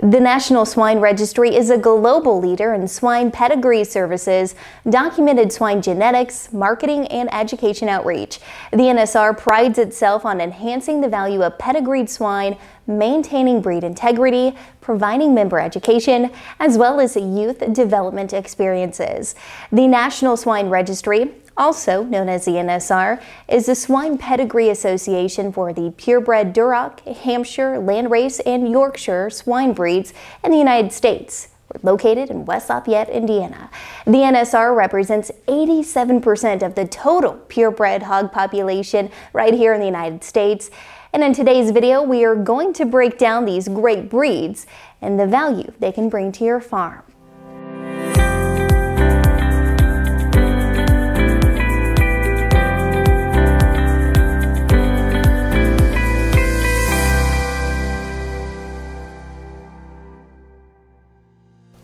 The National Swine Registry is a global leader in swine pedigree services, documented swine genetics, marketing, and education outreach. The NSR prides itself on enhancing the value of pedigreed swine, maintaining breed integrity, providing member education, as well as youth development experiences. The National Swine Registry, also known as the NSR, is the Swine Pedigree Association for the purebred Duroc, Hampshire, Landrace, and Yorkshire swine breeds in the United States. We're located in West Lafayette, Indiana. The NSR represents 87% of the total purebred hog population right here in the United States. And in today's video, we are going to break down these great breeds and the value they can bring to your farm.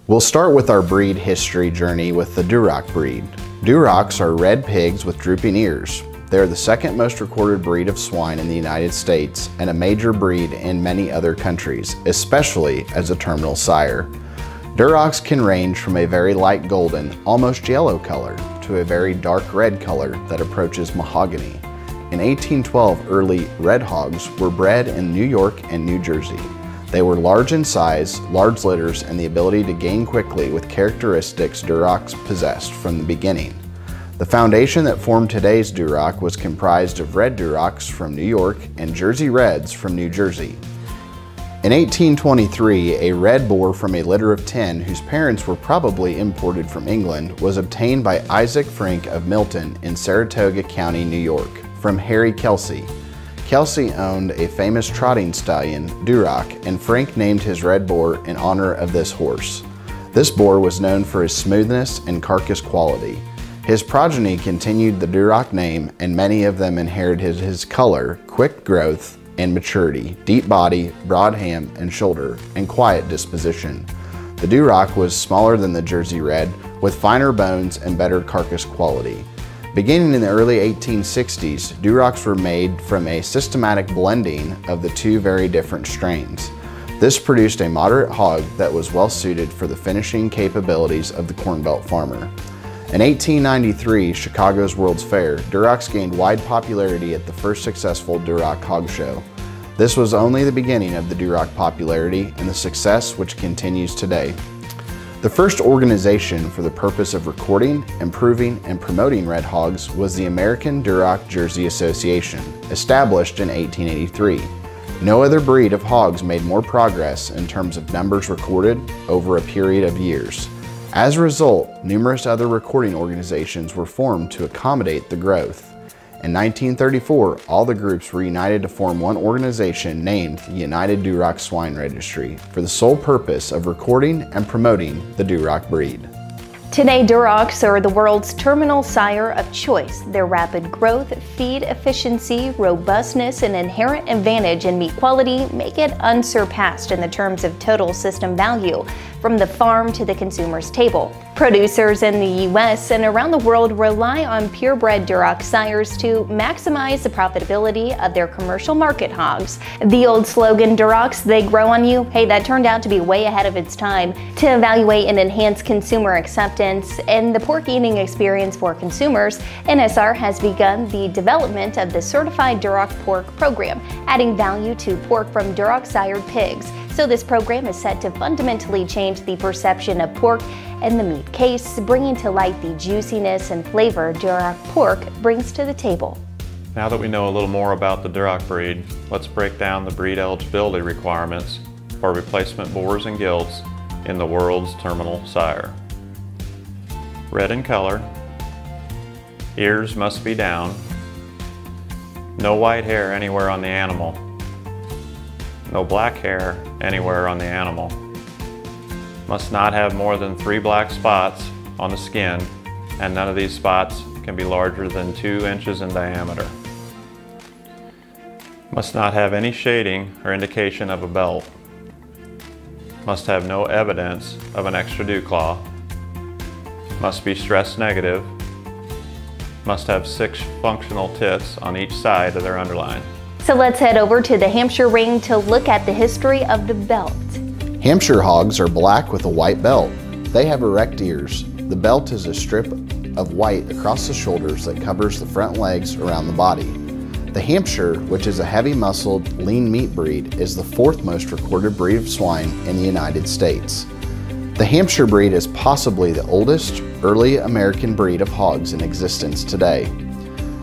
We'll start with our breed history journey with the Duroc breed. Durocs are red pigs with drooping ears. They are the second most recorded breed of swine in the United States and a major breed in many other countries, especially as a terminal sire. Durocs can range from a very light golden, almost yellow color to a very dark red color that approaches mahogany. In 1812, early red hogs were bred in New York and New Jersey. They were large in size, large litters, and the ability to gain quickly with characteristics Durocs possessed from the beginning. The foundation that formed today's Duroc was comprised of red Durocs from New York and Jersey Reds from New Jersey. In 1823, a red boar from a litter of 10, whose parents were probably imported from England, was obtained by Isaac Frank of Milton in Saratoga County, New York, from Harry Kelsey. Kelsey owned a famous trotting stallion, Duroc, and Frank named his red boar in honor of this horse. This boar was known for his smoothness and carcass quality. His progeny continued the Duroc name, and many of them inherited his color, quick growth and maturity, deep body, broad ham and shoulder, and quiet disposition. The Duroc was smaller than the Jersey Red, with finer bones and better carcass quality. Beginning in the early 1860s, Durocs were made from a systematic blending of the two very different strains. This produced a moderate hog that was well suited for the finishing capabilities of the Corn Belt farmer. In 1893, Chicago's World's Fair, Durocs gained wide popularity at the first successful Duroc Hog Show. This was only the beginning of the Duroc popularity and the success which continues today. The first organization for the purpose of recording, improving, and promoting red hogs was the American Duroc Jersey Association, established in 1883. No other breed of hogs made more progress in terms of numbers recorded over a period of years. As a result, numerous other recording organizations were formed to accommodate the growth. In 1934, all the groups were united to form one organization named the United Duroc Swine Registry for the sole purpose of recording and promoting the Duroc breed. Today, Durocs are the world's terminal sire of choice. Their rapid growth, feed efficiency, robustness, and inherent advantage in meat quality make it unsurpassed in the terms of total system value, from the farm to the consumer's table. Producers in the U.S. and around the world rely on purebred Duroc sires to maximize the profitability of their commercial market hogs. The old slogan, Durocs, they grow on you, hey, that turned out to be way ahead of its time. To evaluate and enhance consumer acceptance and the pork eating experience for consumers, NSR has begun the development of the Certified Duroc Pork program, adding value to pork from Duroc sired pigs. So this program is set to fundamentally change the perception of pork in the meat case, bringing to light the juiciness and flavor Duroc pork brings to the table. Now that we know a little more about the Duroc breed, let's break down the breed eligibility requirements for replacement boars and gilts in the world's terminal sire. Red in color, ears must be down, no white hair anywhere on the animal, no black hair anywhere on the animal, must not have more than 3 black spots on the skin, and none of these spots can be larger than 2 inches in diameter. Must not have any shading or indication of a belt. Must have no evidence of an extra dew claw. Must be stress negative. Must have 6 functional tits on each side of their underline. So let's head over to the Hampshire ring to look at the history of the belt. Hampshire hogs are black with a white belt. They have erect ears. The belt is a strip of white across the shoulders that covers the front legs around the body. The Hampshire, which is a heavy-muscled, lean meat breed, is the fourth most recorded breed of swine in the United States. The Hampshire breed is possibly the oldest early American breed of hogs in existence today.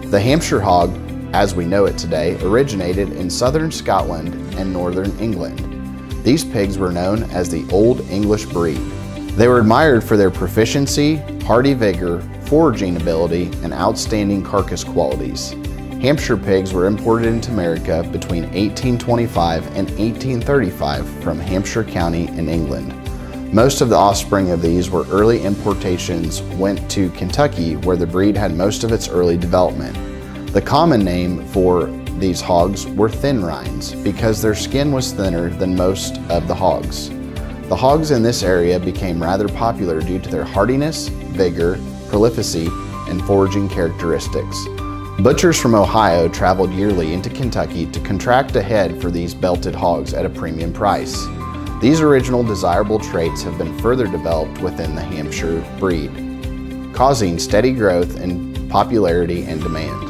The Hampshire hog, as we know it today, originated in southern Scotland and northern England. These pigs were known as the Old English breed. They were admired for their proficiency, hardy vigor, foraging ability, and outstanding carcass qualities. Hampshire pigs were imported into America between 1825 and 1835 from Hampshire County in England. Most of the offspring of these were early importations went to Kentucky, where the breed had most of its early development. The common name for these hogs were thin rinds because their skin was thinner than most of the hogs. The hogs in this area became rather popular due to their hardiness, vigor, prolificacy, and foraging characteristics. Butchers from Ohio traveled yearly into Kentucky to contract a head for these belted hogs at a premium price. These original desirable traits have been further developed within the Hampshire breed, causing steady growth in popularity and demand.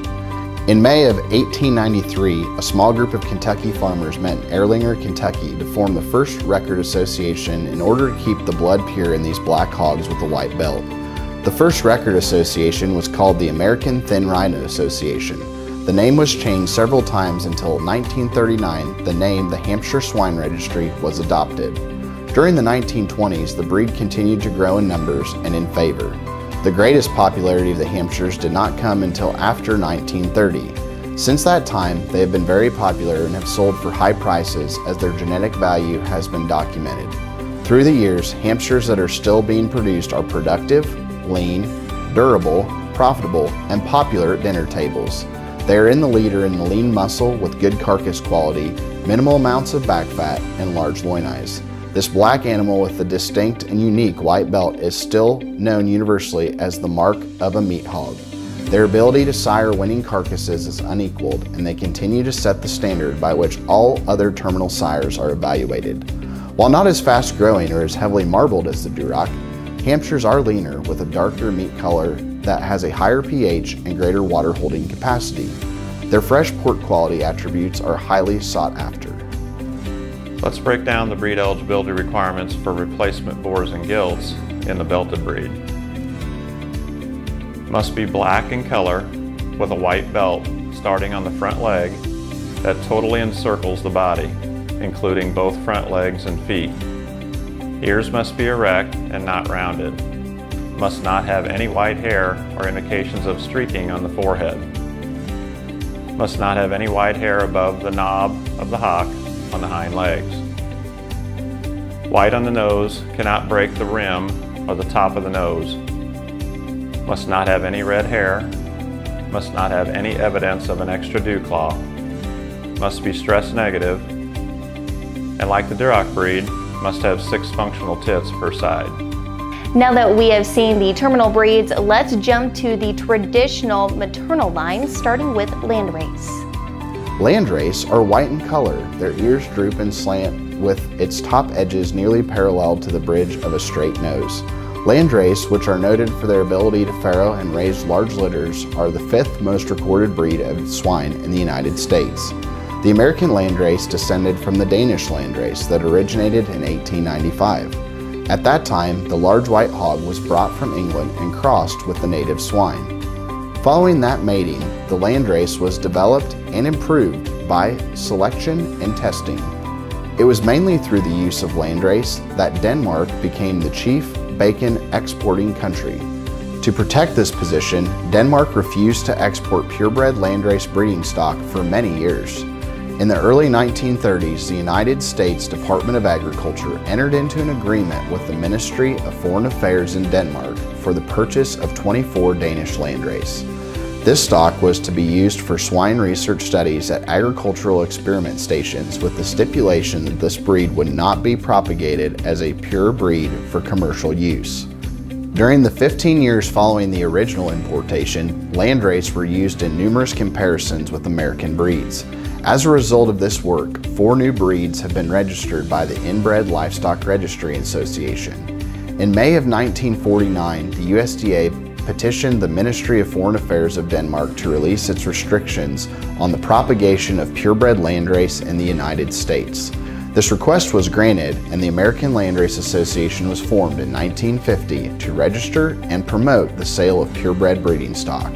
In May of 1893, a small group of Kentucky farmers met in Erlanger, Kentucky to form the first record association in order to keep the blood pure in these black hogs with a white belt. The first record association was called the American Thin Rhino Association. The name was changed several times until 1939, the name the Hampshire Swine Registry was adopted. During the 1920s, the breed continued to grow in numbers and in favor. The greatest popularity of the Hampshires did not come until after 1930. Since that time, they have been very popular and have sold for high prices as their genetic value has been documented. Through the years, Hampshires that are still being produced are productive, lean, durable, profitable, and popular at dinner tables. They are in the leader in the lean muscle with good carcass quality, minimal amounts of back fat, and large loin eyes. This black animal with the distinct and unique white belt is still known universally as the mark of a meat hog. Their ability to sire winning carcasses is unequaled, and they continue to set the standard by which all other terminal sires are evaluated. While not as fast growing or as heavily marbled as the Duroc, Hampshires are leaner with a darker meat color that has a higher pH and greater water holding capacity. Their fresh pork quality attributes are highly sought after. Let's break down the breed eligibility requirements for replacement boars and gilts in the belted breed. Must be black in color with a white belt starting on the front leg that totally encircles the body, including both front legs and feet. Ears must be erect and not rounded. Must not have any white hair or indications of streaking on the forehead. Must not have any white hair above the knob of the hock on the hind legs. White on the nose cannot break the rim or the top of the nose. Must not have any red hair. Must not have any evidence of an extra dew claw. Must be stress negative. And like the Duroc breed, must have 6 functional tits per side. Now that we have seen the terminal breeds, let's jump to the traditional maternal lines, starting with Landrace. Landrace are white in color. Their ears droop and slant with its top edges nearly parallel to the bridge of a straight nose. Landrace, which are noted for their ability to farrow and raise large litters, are the 5th most recorded breed of swine in the United States. The American Landrace descended from the Danish Landrace that originated in 1895. At that time, the large white hog was brought from England and crossed with the native swine. Following that mating, the Landrace was developed and improved by selection and testing. It was mainly through the use of Landrace that Denmark became the chief bacon exporting country. To protect this position, Denmark refused to export purebred Landrace breeding stock for many years. In the early 1930s, the United States Department of Agriculture entered into an agreement with the Ministry of Foreign Affairs in Denmark for the purchase of 24 Danish Landrace. This stock was to be used for swine research studies at agricultural experiment stations with the stipulation that this breed would not be propagated as a pure breed for commercial use. During the 15 years following the original importation, Landrace were used in numerous comparisons with American breeds. As a result of this work, 4 new breeds have been registered by the Inbred Livestock Registry Association. In May of 1949, the USDA petitioned the Ministry of Foreign Affairs of Denmark to release its restrictions on the propagation of purebred landrace in the United States. This request was granted, and the American Landrace Association was formed in 1950 to register and promote the sale of purebred breeding stock.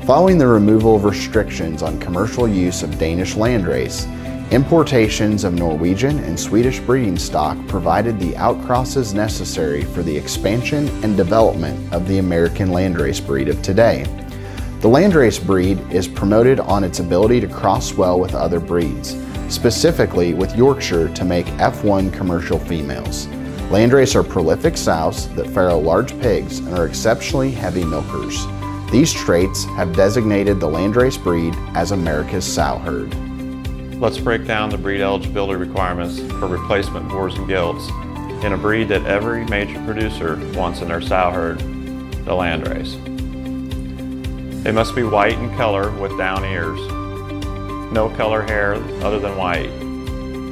Following the removal of restrictions on commercial use of Danish landrace, importations of Norwegian and Swedish breeding stock provided the outcrosses necessary for the expansion and development of the American landrace breed of today. The landrace breed is promoted on its ability to cross well with other breeds, specifically with Yorkshire to make F1 commercial females. Landrace are prolific sows that farrow large pigs and are exceptionally heavy milkers. These traits have designated the landrace breed as America's sow herd. Let's break down the breed eligibility requirements for replacement boars and gilts in a breed that every major producer wants in their sow herd, the landrace. They must be white in color with down ears, no color hair other than white,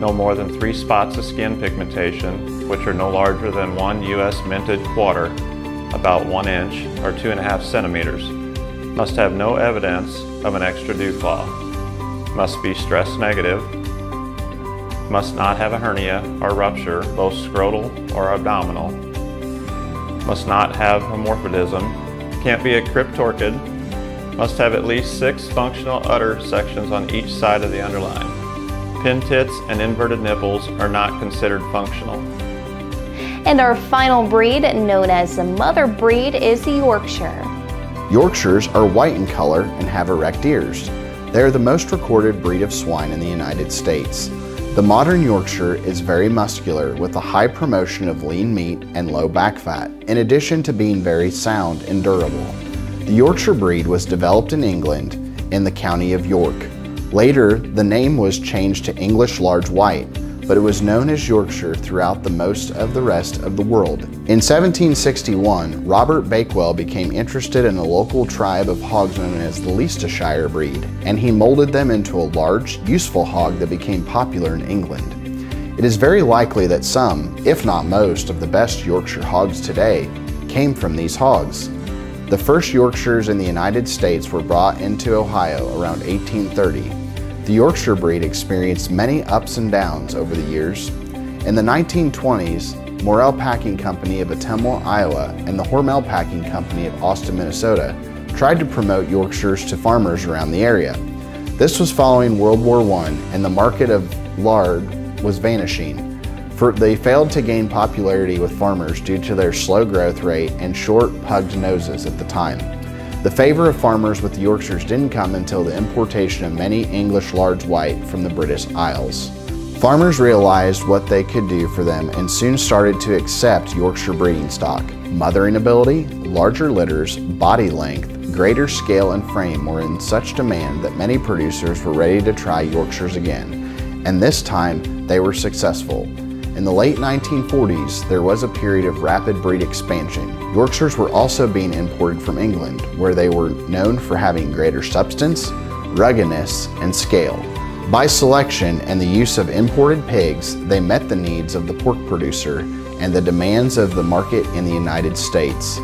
no more than 3 spots of skin pigmentation, which are no larger than 1 U.S. minted quarter, about 1 inch or 2.5 centimeters, must have no evidence of an extra dew claw, must be stress negative, must not have a hernia or rupture, both scrotal or abdominal, must not have hermaphroditism, can't be a cryptorchid, must have at least 6 functional udder sections on each side of the underline. Pin tits and inverted nipples are not considered functional. And our final breed, known as the mother breed, is the Yorkshire. Yorkshires are white in color and have erect ears. They are the most recorded breed of swine in the United States. The modern Yorkshire is very muscular with a high promotion of lean meat and low back fat, in addition to being very sound and durable. The Yorkshire breed was developed in England in the county of York. Later, the name was changed to English Large White, but it was known as Yorkshire throughout the most of the rest of the world. In 1761, Robert Bakewell became interested in a local tribe of hogs known as the Leicestershire breed, and he molded them into a large, useful hog that became popular in England. It is very likely that some, if not most, of the best Yorkshire hogs today came from these hogs. The first Yorkshires in the United States were brought into Ohio around 1830. The Yorkshire breed experienced many ups and downs over the years. In the 1920s, Morrell Packing Company of Ottumwa, Iowa, and the Hormel Packing Company of Austin, Minnesota, tried to promote Yorkshires to farmers around the area. This was following World War I, and the market of lard was vanishing. They failed to gain popularity with farmers due to their slow growth rate and short, pugged noses at the time. The favor of farmers with the Yorkshires didn't come until the importation of many English Large White from the British Isles. Farmers realized what they could do for them and soon started to accept Yorkshire breeding stock. Mothering ability, larger litters, body length, greater scale and frame were in such demand that many producers were ready to try Yorkshires again, and this time they were successful. In the late 1940s, there was a period of rapid breed expansion. Yorkshires were also being imported from England, where they were known for having greater substance, ruggedness, and scale. By selection and the use of imported pigs, they met the needs of the pork producer and the demands of the market in the United States.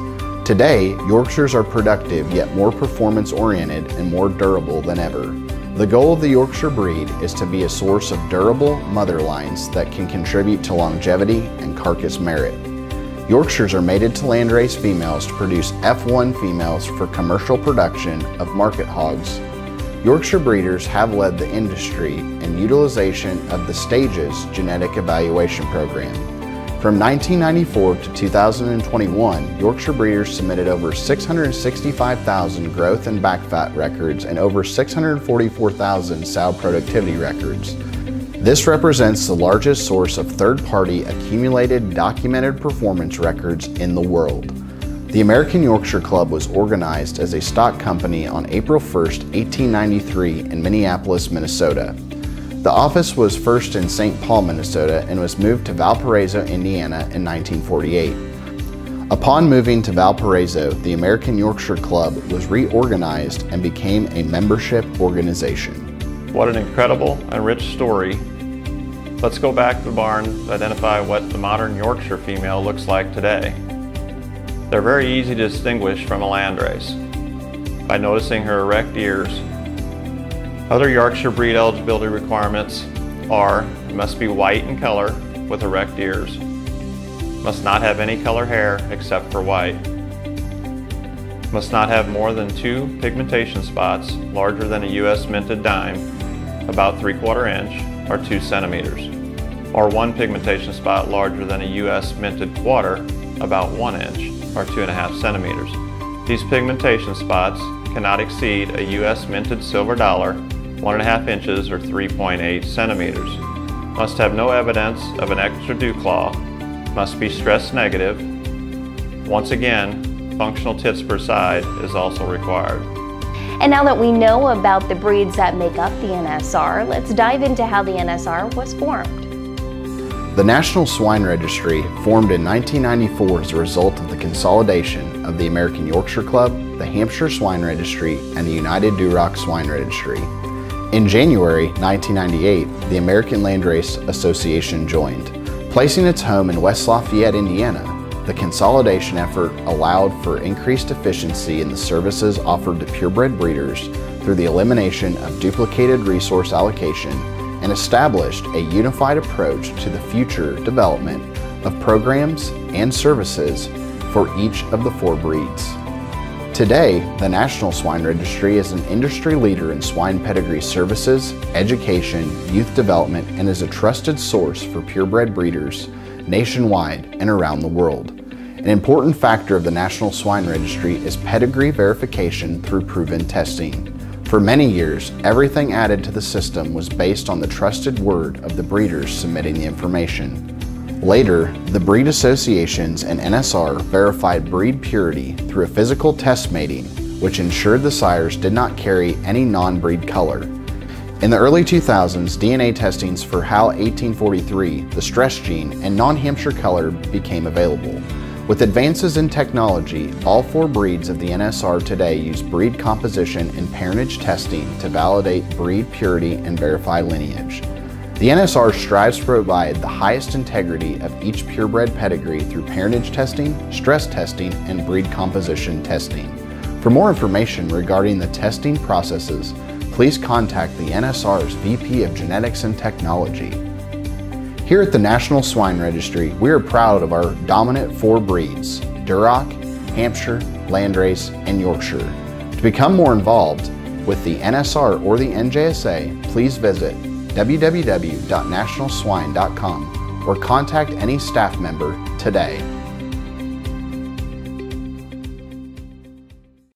Today, Yorkshires are productive yet more performance-oriented and more durable than ever. The goal of the Yorkshire breed is to be a source of durable mother lines that can contribute to longevity and carcass merit. Yorkshires are mated to landrace females to produce F1 females for commercial production of market hogs. Yorkshire breeders have led the industry in utilization of the Stages genetic evaluation program. From 1994 to 2021, Yorkshire breeders submitted over 665,000 growth and back fat records and over 644,000 sow productivity records. This represents the largest source of third-party accumulated documented performance records in the world. The American Yorkshire Club was organized as a stock company on April 1, 1893 in Minneapolis, Minnesota. The office was first in St. Paul, Minnesota, and was moved to Valparaiso, Indiana in 1948. Upon moving to Valparaiso, the American Yorkshire Club was reorganized and became a membership organization. What an incredible and rich story. Let's go back to the barn to identify what the modern Yorkshire female looks like today. They're very easy to distinguish from a landrace by noticing her erect ears. Other Yorkshire breed eligibility requirements are: must be white in color with erect ears, must not have any color hair except for white, must not have more than 2 pigmentation spots larger than a U.S. minted dime, about 3/4 inch or 2 centimeters, or 1 pigmentation spot larger than a U.S. minted quarter, about 1 inch or 2.5 centimeters. These pigmentation spots cannot exceed a U.S. minted silver dollar, 1.5 inches or 3.8 centimeters. Must have no evidence of an extra dew claw. Must be stress negative. Once again, functional tits per side is also required. And now that we know about the breeds that make up the NSR, let's dive into how the NSR was formed. The National Swine Registry formed in 1994 as a result of the consolidation of the American Yorkshire Club, the Hampshire Swine Registry, and the United Duroc Swine Registry. In January 1998, the American Landrace Association joined. Placing its home in West Lafayette, Indiana, the consolidation effort allowed for increased efficiency in the services offered to purebred breeders through the elimination of duplicated resource allocation and established a unified approach to the future development of programs and services for each of the 4 breeds. Today, the National Swine Registry is an industry leader in swine pedigree services, education, youth development, and is a trusted source for purebred breeders nationwide and around the world. An important factor of the National Swine Registry is pedigree verification through proven testing. For many years, everything added to the system was based on the trusted word of the breeders submitting the information. Later, the breed associations and NSR verified breed purity through a physical test mating, which ensured the sires did not carry any non-breed color. In the early 2000s, DNA testings for HAL 1843, the stress gene, and non-Hampshire color became available. With advances in technology, all 4 breeds of the NSR today use breed composition and parentage testing to validate breed purity and verify lineage. The NSR strives to provide the highest integrity of each purebred pedigree through parentage testing, stress testing, and breed composition testing. For more information regarding the testing processes, please contact the NSR's VP of Genetics and Technology. Here at the National Swine Registry, we are proud of our dominant 4 breeds: Duroc, Hampshire, Landrace, and Yorkshire. To become more involved with the NSR or the NJSA, please visit www.nationalswine.com or contact any staff member today.